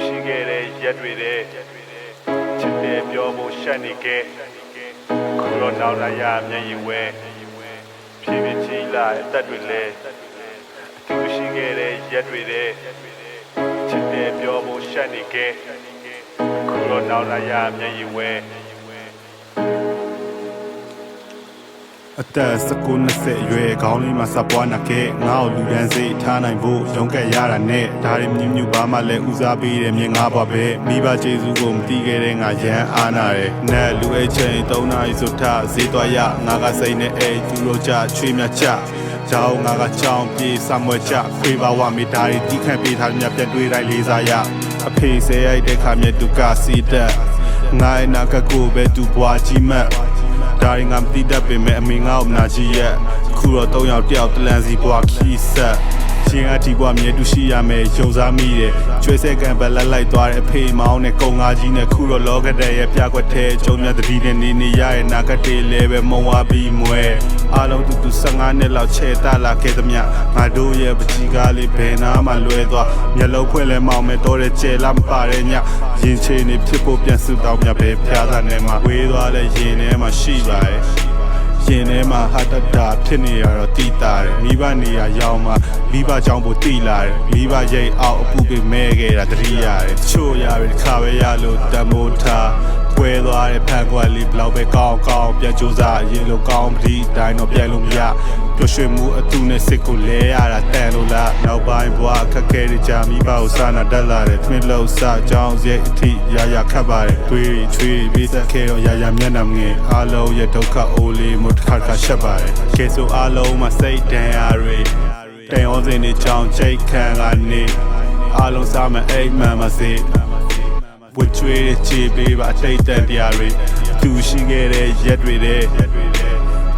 ရှိခဲ့တဲ့ရက်တွေတဲ့ချစ်တယ်ပြောဖို့ရှက်နေခဲ့ခုတော့နောက်လာရမျက်ရည်ဝဲဖြည်းဖြည်းကြီးလာအသက်တွေလဲအတူရှိခဲ့တဲ့ရက်တွေတဲ့ချစ်တယ်ပြောဖို့ရှက်နေခဲ့ခုတော့နောက်လာရမျက်ရည်ဝဲအသက်19-20ရွယ်ခေါင်းလေးမှာစပွားနာခဲ့ငါ့ကိုလူတန်းစိတ်ထားနိုင်ဖို့ရုန်းကန်ရတာနဲ့ဒါတွေမြင့်မြူဘာမှလည်းဦးစားပေးတယ်မြင်ငါပါပဲမိဘကျေးဇူးကိုမသိခဲ့တဲ့ငါရမ်းအားနာတယ်နက်လူအိတ်ချိန်3နာရီဆိုထားဈေးသွားရငါကစိတ်နဲ့အိတ်သူတို့ကြချွေးမြတ်ချကြောင်းငါကချောင်းပြေးစမွဲချခွေးပါဝမိသားတွေတီးခန့်ပေးထားမြတ်ပြတ်တွေးတိုင်းလေးစားရအဖေဆဲရိုက်တဲ့ခါမြတ်သူကစီတက်ငါအနာကကိုပဲသူဘွားကြီးမတ်ဒါရင်ငါမသိတတ်ပေမဲ့အမေငါ့ကိုမနာချီရဲ့ခုတော့3ယောက်တယောက်တလန်စီဘွားခီးဆက်ရှင်အတီဘွားမြေတူရှိရမယ်ယုံစားမိတယ်ကျွဲဆဲကန်ပဲလက်လိုက်သွားတဲ့အဖေမောင်းနဲ့ကုံငါကြီးနဲ့ခုတော့လောကတဲ့ရဲ့ပြကွက်ထဲကျုံမြတ်တတိနဲ့နေရရဲ့နာကတေးလဲပဲမုံဝါပြီးမွဲအားလုံးတူ15နှစ်လောက်ချဲတလာခဲ့သမျှငါတို့ရဲ့ပကြီးကားလေးဘယ်နာမှလွဲသွားမျက်လုံးဖွင့်လဲမောင်းမဲ့တော့တဲ့ကျဲလာမပါတဲ့ညရင်ချေနေဖြစ်ဖို့ပြန်စုတောင်းမြပဲဖျားတာနဲ့မှဝေးသွားတဲ့ရင်ထဲမှာရှိပါတယ်ရင်ထဲမှာဟာတတာဖြစ်နေရတော့တီးတာတယ်မိဘနေရရောက်မှမိဘကြောင့်ပိုတီးလာတယ်မိဘရိတ်အောက်အပူပေးမဲခဲ့တာတတိရတယ်ချို့ရပြီတစ်ခါပဲရလို့တမိုးထားကွဲသွားတဲ့ဖန်ကွက်လေးဘလောက်ပဲကောင်းကောင်းပြန်ကြိုးစားရင်လို့ကောင်းပြီးတိုင်းတော့ပြန်လို့မရပျော်ရွှင်မှုအတူနဲ့စစ်ကိုလဲရတာတန်လို့လားနောက်ပိုင်းဘွားအခက်ခဲတွေကြာမိဘကိုစာနာတက်လာတယ်ထွင်းလို့စကြောင်းစိတ်အထိရခတ်ပါတယ်တွေးချွေးပြီးသက်ခဲတော့ရမျက်နှာငယ်အားလုံးရဲ့ဒုက္ခအိုးလေးမို့တစ်ခါရှက်ပါတယ်ကဲဆိုအားလုံးမှာစိတ်တန်ရတွေတိုင်အောင်စင်တွေကြောင်းချိတ်ခံကနေအားလုံးစားမအိမ်မှန်ပါစေဝတ်ချွေးချေပေးပါအထိတ်တန်တရားတွေသူရှိခဲ့တဲ့ရက်တွေတဲ့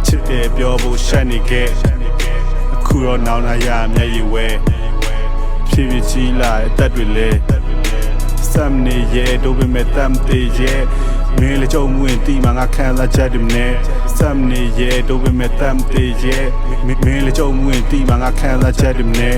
ချစ်တယ်ပြောဖို့ရှက်နေခဲ့အခုတော့နောက်လာရမျက်ရည်ဝဲဖြည်းဖြည်းကြီးလာအသက်တွေလဲစမ်းနေရဲ့တို့ပေမဲ့တမ်းသေးရဲ့မင်းလည်းကြုံမှုရင်တီးမှာငါခံစားချက်တွေနဲ့စမ်းနေရဲ့တို့ပေမဲ့တမ်းသေးရဲ့မင်းလည်းကြုံမှုရင်တီးမှာငါခံစားချက်တွေနဲ့